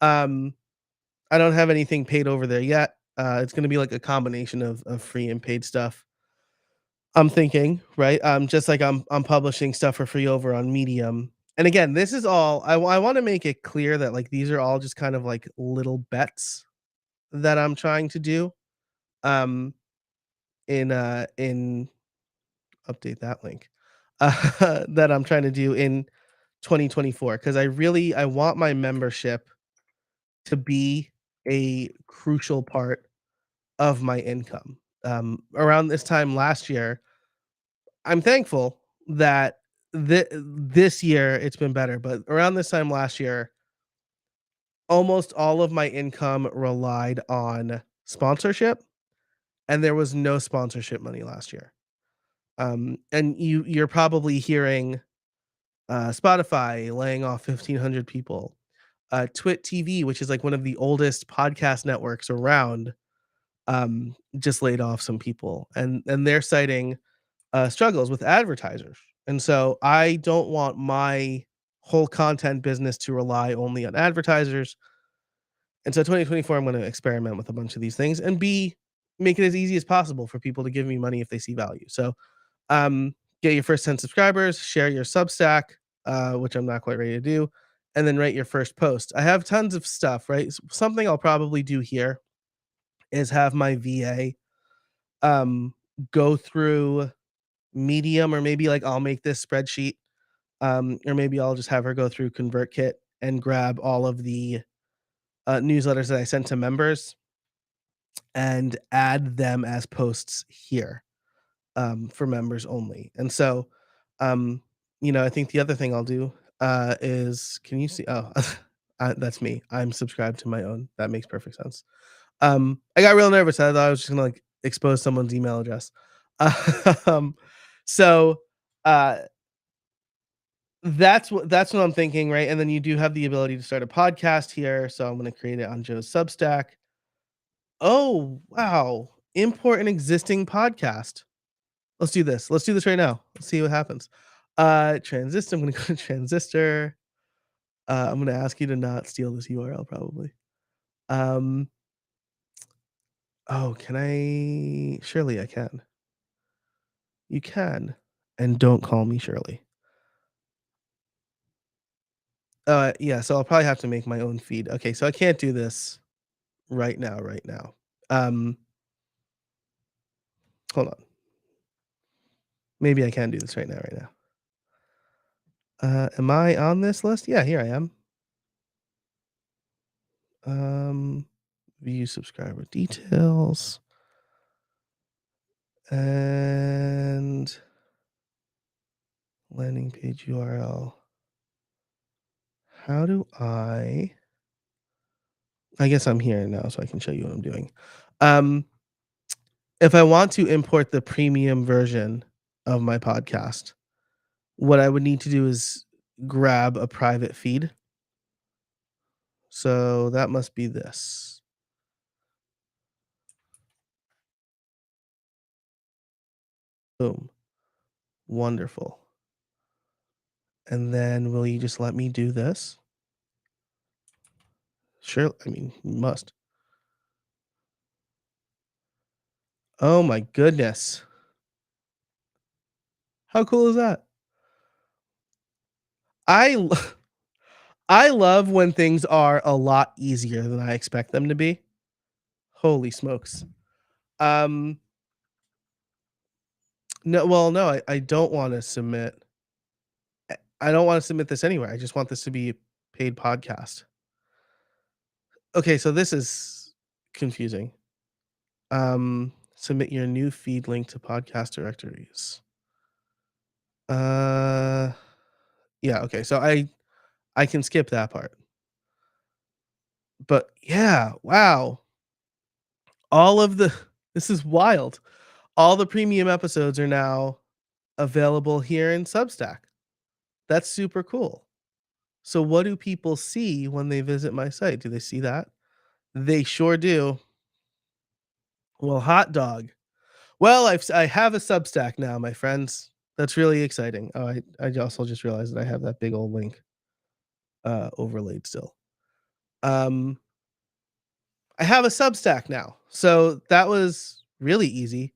I don't have anything paid over there yet. It's going to be like a combination of free and paid stuff. I'm thinking, right? Just like I'm publishing stuff for free over on Medium. And again, this is all I want to make it clear that like these are all just kind of like little bets that I'm trying to do. Um, in update that link that I'm trying to do in 2024, because I want my membership to be a crucial part of my income. Around this time last year, I'm thankful that this year it's been better, but around this time last year, almost all of my income relied on sponsorship, and there was no sponsorship money last year. And you're probably hearing Spotify laying off 1,500 people. Twit TV, which is like one of the oldest podcast networks around, just laid off some people, and they're citing struggles with advertisers. And so I don't want my whole content business to rely only on advertisers. And so 2024, I'm going to experiment with a bunch of these things and make it as easy as possible for people to give me money if they see value. So get your first 10 subscribers, share your Substack, which I'm not quite ready to do, and then write your first post. I have tons of stuff, right? Something I'll probably do here is have my VA go through Medium, or maybe like I'll make this spreadsheet, or maybe I'll just have her go through ConvertKit and grab all of the newsletters that I sent to members and add them as posts here, for members only. And so, um, I think the other thing I'll do is, can you see? Oh, that's me. I'm subscribed to my own. That makes perfect sense. I got real nervous. I thought I was just gonna like expose someone's email address. Um, so uh, that's what I'm thinking, right? And then you do have the ability to start a podcast here. So I'm gonna create it on Joe's Substack. Oh wow! Import an existing podcast. Let's do this. Let's do this right now. Let's see what happens. Transistor. I'm gonna go to Transistor. I'm gonna ask you to not steal this URL probably. Um, oh, can I? Surely I can. You can. And don't call me Shirley. Yeah, so I'll probably have to make my own feed. Okay, so I can't do this right now, right now. Hold on. Maybe I can do this right now, right now. Am I on this list? Yeah, here I am. Um, view subscriber details and landing page URL. How do I guess I'm here now so I can show you what I'm doing. Um, if I want to import the premium version of my podcast, what I would need to do is grab a private feed. So that must be this. Boom. Wonderful. And then will you just let me do this? Sure. I mean, you must. Oh my goodness. How cool is that? I l- I love when things are a lot easier than I expect them to be. Holy smokes. Um no, well, no, I don't want to submit. I don't want to submit this anywhere. I just want this to be a paid podcast. Okay, so this is confusing. Submit your new feed link to podcast directories. Uh yeah, okay. So I can skip that part. But yeah, wow. All of the this is wild. All the premium episodes are now available here in Substack. That's super cool. So what do people see when they visit my site? Do they see that? They sure do. Well, hot dog. Well, I have a Substack now, my friends. That's really exciting. Oh, I also just realized that I have that big old link overlaid still. Um, I have a Substack now, so that was really easy.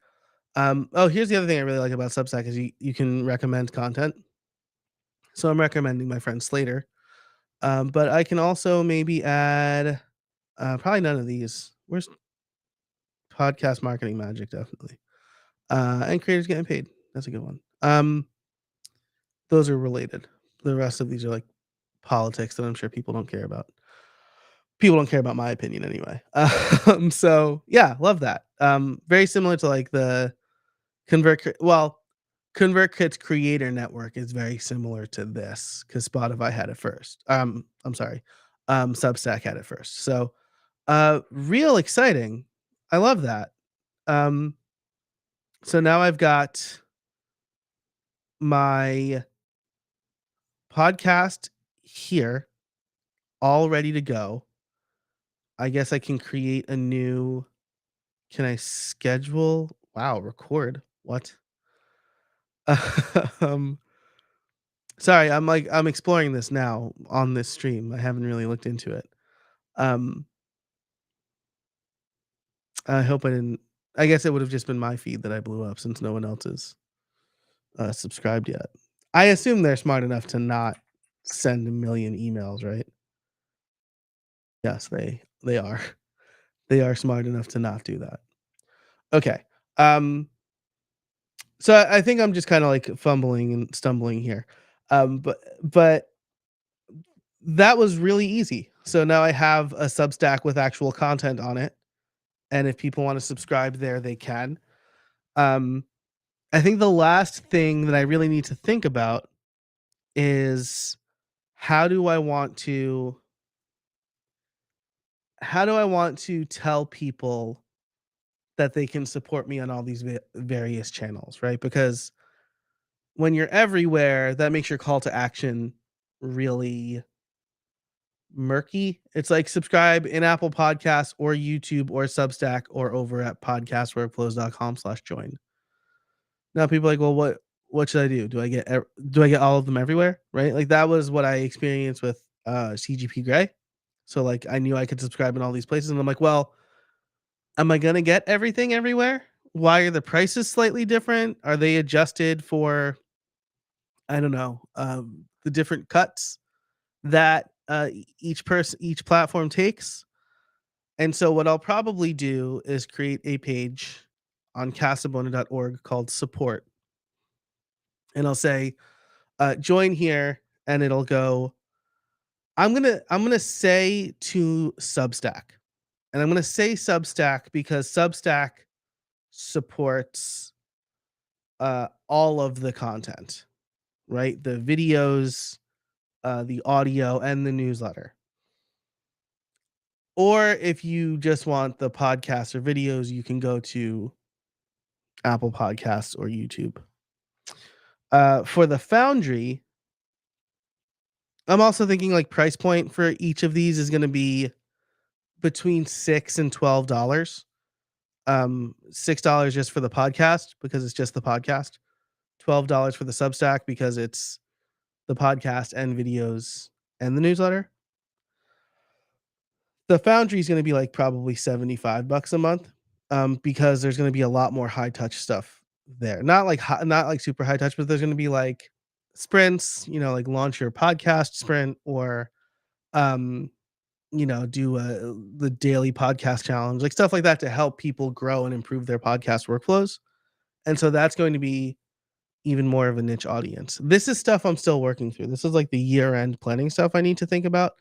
Oh, here's the other thing I really like about Substack is you can recommend content. So I'm recommending my friend Slater, but I can also maybe add probably none of these. Where's podcast marketing magic? Definitely, and creators getting paid. That's a good one. Those are related. The rest of these are like politics that I'm sure people don't care about. People don't care about my opinion anyway. So yeah, love that. Very similar to like the ConvertKit's creator network is very similar to this because Spotify had it first. I'm sorry, Substack had it first. So, real exciting. I love that. Um, so now I've got my podcast here all ready to go. I guess I can create a new. Can I schedule? Wow, record. What? um, Sorry, I'm exploring this now on this stream. I haven't really looked into it. Um, I hope I didn't. I guess it would have just been my feed that I blew up since no one else is subscribed yet. I assume they're smart enough to not send a million emails, right? Yes, they are. They are smart enough to not do that. Okay. Um, so I think I'm just kind of like fumbling and stumbling here. But that was really easy. So now I have a Substack with actual content on it, and if people want to subscribe there, they can. Um, I think the last thing that I really need to think about is how do I want to how do I want to tell people that they can support me on all these various channels, right? Because when you're everywhere, that makes your call to action really murky. It's like subscribe in Apple Podcasts or YouTube or Substack or over at podcastworkflows.com/join. Now people are like, well, what should I do? Do I get all of them everywhere? Right? Like that was what I experienced with CGP Grey. So like I knew I could subscribe in all these places, and I'm like, well, am I gonna get everything everywhere? Why are the prices slightly different? Are they adjusted for I don't know the different cuts that each platform takes? And so what I'll probably do is create a page on casabona.org called support. And I'll say, join here, and it'll go, I'm gonna say to Substack, and I'm gonna say Substack because Substack supports all of the content, right? The videos, the audio, and the newsletter. Or if you just want the podcasts or videos, you can go to Apple Podcasts or YouTube. For the Foundry, I'm also thinking like price point for each of these is going to be between $6 and $12. $6 just for the podcast because it's just the podcast. $12 for the Substack because it's the podcast and videos and the newsletter. The Foundry is going to be like probably $75 a month, because there's going to be a lot more high touch stuff there. Not like super high touch, but there's going to be like sprints, like launch your podcast sprint or um do the daily podcast challenge, like stuff like that to help people grow and improve their podcast workflows. And so that's going to be even more of a niche audience. This is stuff I'm still working through. This is like the year-end planning stuff I need to think about.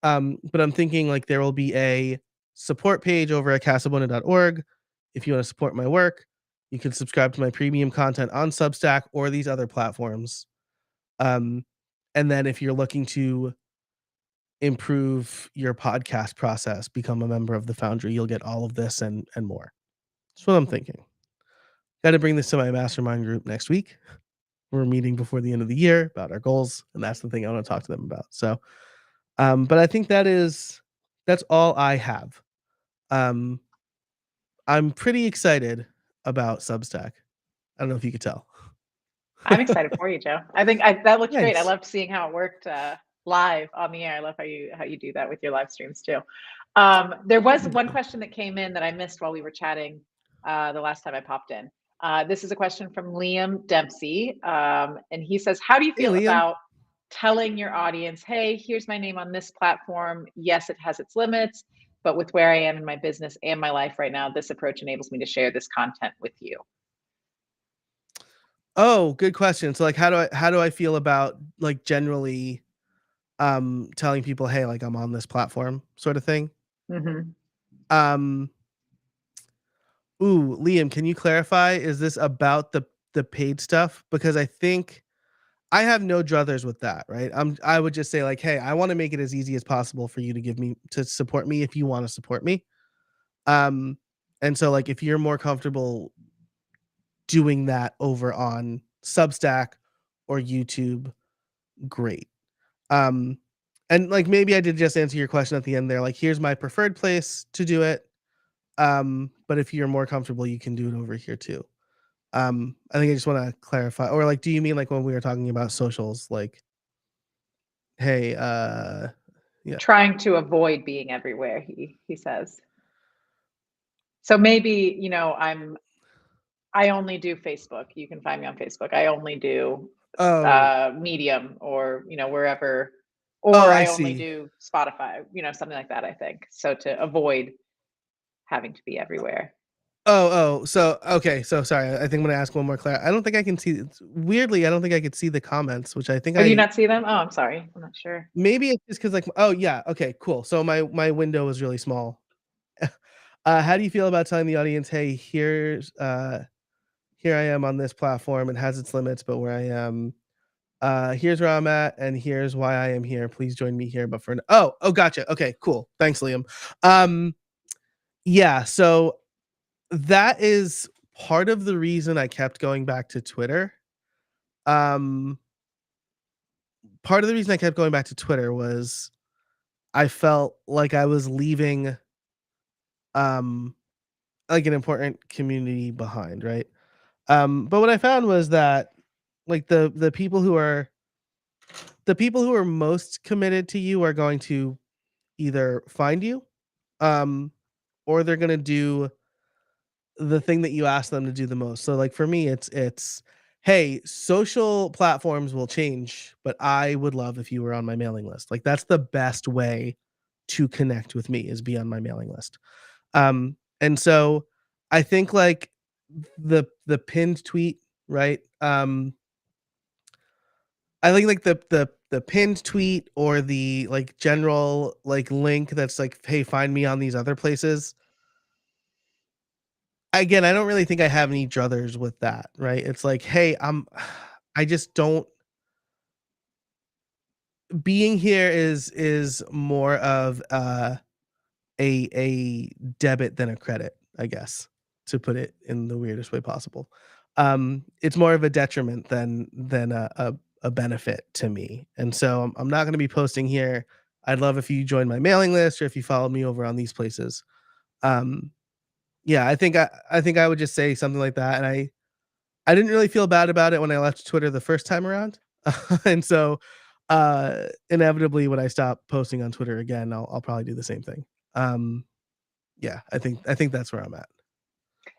But I'm thinking like there will be a support page over at casabona.org. If you want to support my work, you can subscribe to my premium content on Substack or these other platforms. And then if you're looking to improve your podcast process, become a member of the Foundry, you'll get all of this and more. That's what I'm thinking. Got to bring this to my mastermind group next week. We're meeting before the end of the year about our goals, and that's the thing I want to talk to them about. So, but I think that's all I have. I'm pretty excited about Substack. I don't know if you could tell. I'm excited for you, Joe. I think that looks great. I Thanks. loved seeing how it worked live on the air. I love how you do that with your live streams too. There was one question that came in that I missed while we were chatting the last time I popped in. This is a question from Liam Dempsey, and he says, "How do you Hey, feel Liam. about telling your audience, hey, here's my name on this platform. Yes, it has its limits, but with where I am in my business and my life right now, this approach enables me to share this content with you." Oh, good question. So like how do I feel about like generally telling people, hey, like I'm on this platform sort of thing? Mm-hmm. Um Ooh, Liam, can you clarify? Is this about the paid stuff? Because I think I have no druthers with that, right? I would just say like, hey, I want to make it as easy as possible for you to support me if you want to support me. Um, and so like if you're more comfortable doing that over on Substack or YouTube, great. Um, and like maybe I did just answer your question at the end there. Like, here's my preferred place to do it. But if you're more comfortable, you can do it over here too. I think I just want to clarify, or like, do you mean like when we were talking about socials, like, hey, yeah, Trying to avoid being everywhere, he says. So maybe, I only do Facebook. You can find me on Facebook. I only do oh, Medium or, wherever, oh, or I I only see. do Spotify, something like that, I think. So to avoid having to be everywhere. So okay, so sorry. I think I'm gonna ask one more Claire. I don't think I can see. Weirdly, I don't think I could see the comments, which I think Oh, do you not see them? Oh, I'm sorry. I'm not sure. maybe it's just because like, oh yeah, okay, cool. So my window is really small. How do you feel about telling the audience, hey, here I am on this platform. It has its limits, but where I am, here's where I'm at, and here's why I am here. Please join me here. But oh, gotcha. Okay, cool. Thanks, Liam. Yeah, so that is part of the reason I kept going back to Twitter. Um, Part of the reason I kept going back to Twitter was I felt like I was leaving um like an important community behind, right? But what I found was that like the people who are most committed to you are going to either find you, um, or they're gonna do the thing that you ask them to do the most. So like for me, it's hey, social platforms will change, but I would love if you were on my mailing list. Like that's the best way to connect with me is be on my mailing list. And so I think like the pinned tweet, right? I think like the pinned tweet or the like general like link that's like, hey, find me on these other places. Again, I don't really think I have any druthers with that, right? It's like, hey, I just don't being here is more of a debit than a credit, I guess, to put it in the weirdest way possible. It's more of a detriment than a benefit to me, and so I'm not gonna be posting here. I'd love if you join my mailing list or if you follow me over on these places. Um, yeah, I think I would just say something like that, and I didn't really feel bad about it when I left Twitter the first time around, and so, inevitably, when I stop posting on Twitter again, I'll probably do the same thing. Um, yeah, I think that's where I'm at.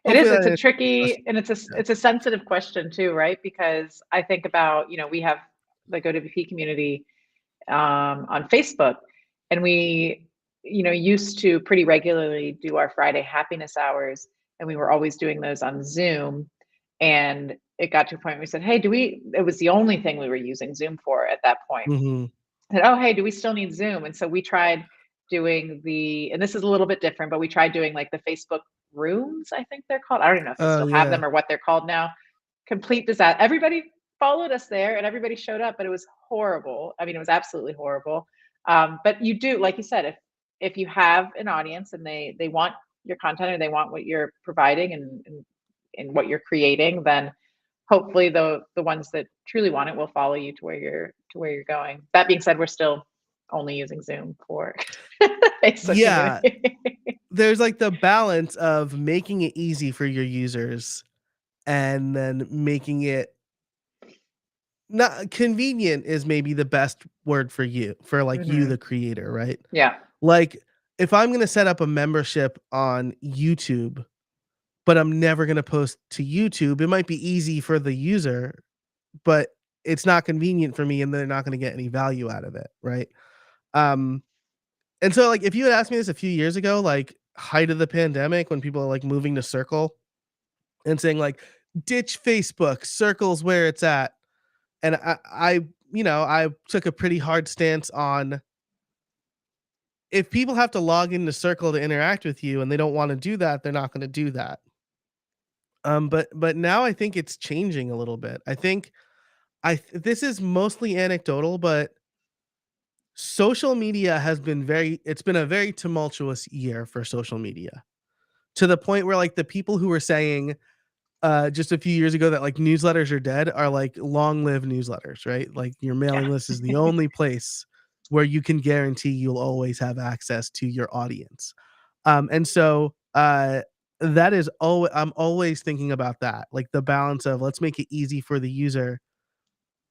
It Hopefully is. that It's a answers your tricky question. and Yeah. it's a sensitive question too, right? Because I think about, we have the GoWP community on Facebook, and we, used to pretty regularly do our Friday happiness hours, and we were always doing those on Zoom. And it got to a point where we said, "Hey, do we?" It was the only thing we were using Zoom for at that point. Mhm. And, oh, hey, do we still need Zoom? And so we tried doing and this is a little bit different, but we tried doing like the Facebook rooms, I think they're called. I don't even know if they Oh, still have yeah. them or what they're called now. Complete disaster. Everybody followed us there and everybody showed up, but it was horrible. I mean, it was absolutely horrible. But you do, like you said, if you have an audience and they want your content or they want what you're providing and what you're creating, then hopefully the ones that truly want it will follow you to where you're going. That being said, we're still only using Zoom for Facebook Yeah, community. there's, like, the balance of making it easy for your users and then making it not convenient is maybe the best word for you, for, like, you, Hmm. the creator, right? Yeah. Like, if I'm gonna set up a membership on YouTube, but I'm never gonna post to YouTube, it might be easy for the user, but it's not convenient for me, and they're not gonna get any value out of it, right? Um, and so, like, if you had asked me this a few years ago, like, height of the pandemic when people are, like, moving to Circle and saying, like, "Ditch Facebook, Circle's where it's at," and I took a pretty hard stance on if people have to log into Circle to interact with you and they don't wanna do that, they're not gonna do that. But now I think it's changing a little bit. I think this is mostly anecdotal, but social media has been it's been a very tumultuous year for social media, to the point where, like, the people who were saying, just a few years ago that, like, newsletters are dead are like, long live newsletters, right? Like, your Yeah. mailing list is the only place where you can guarantee you'll always have access to your audience. And so, that is I'm always thinking about that, like, the balance of let's make it easy for the user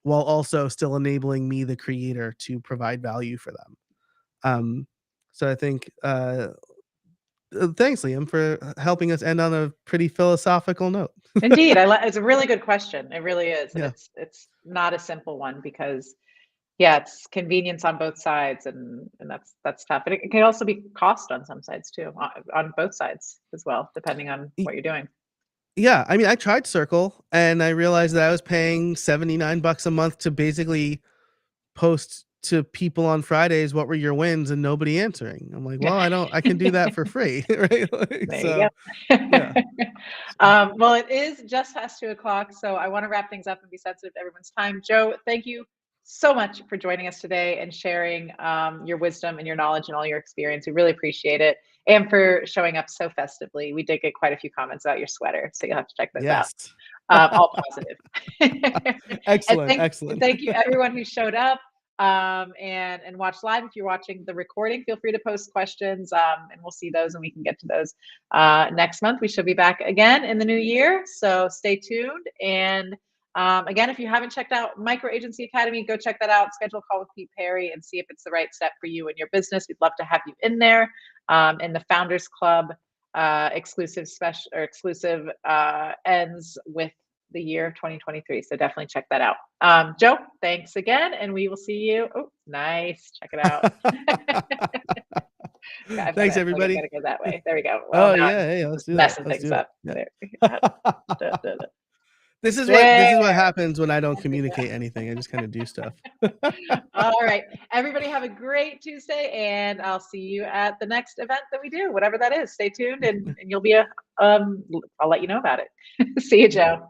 while also still enabling me, the creator, to provide value for them. Um, so I think, thanks, Liam, for helping us end on a pretty philosophical note. Indeed, it's a really good question. It really is, and Yeah. it's not a simple one because yeah, it's convenience on both sides, and that's tough. And it can also be cost on some sides too, on both sides as well, depending on Y what you're doing. yeah, I mean, I tried Circle, and I realized that I was paying $79 a month to basically post to people on Fridays, "What were your wins?" and nobody answering. I'm like, "Well, I can do that for free," right? Like, There you so, go. yeah. Well, it is just past 2 o'clock, so I want to wrap things up and be sensitive to everyone's time. Joe, thank you so much for joining us today and sharing your wisdom and your knowledge and all your experience. We really appreciate it. And for showing up so festively. We did get quite a few comments about your sweater, so you'll have to check those out. Yes. All positive. and Excellent, and excellent. thank you everyone who showed up and watch live. If you're watching the recording, feel free to post questions, and we'll see those and we can get to those next month. We should be back again in the new year, so stay tuned. And again, if you haven't checked out Micro Agency Academy, go check that out. Schedule a call with Pete Perry and see if it's the right step for you and your business. We'd love to have you in there. In the Founders Club exclusive special or exclusive ends with the year of 2023. So definitely check that out. Joe, thanks again, and we will see you. Oh, nice. Check it out. I've got Thanks, to everybody. gotta go that way. There we go. Well, Oh, now yeah, I'm hey, let's just do that. messing Let's things do it. up. Yeah. There. Duh, duh, duh. This is There. what happens when I don't communicate anything. I just kind of do stuff. All right. Everybody have a great Tuesday, and I'll see you at the next event that we do, whatever that is. Stay tuned, and you'll be I'll let you know about it. See you, Joe.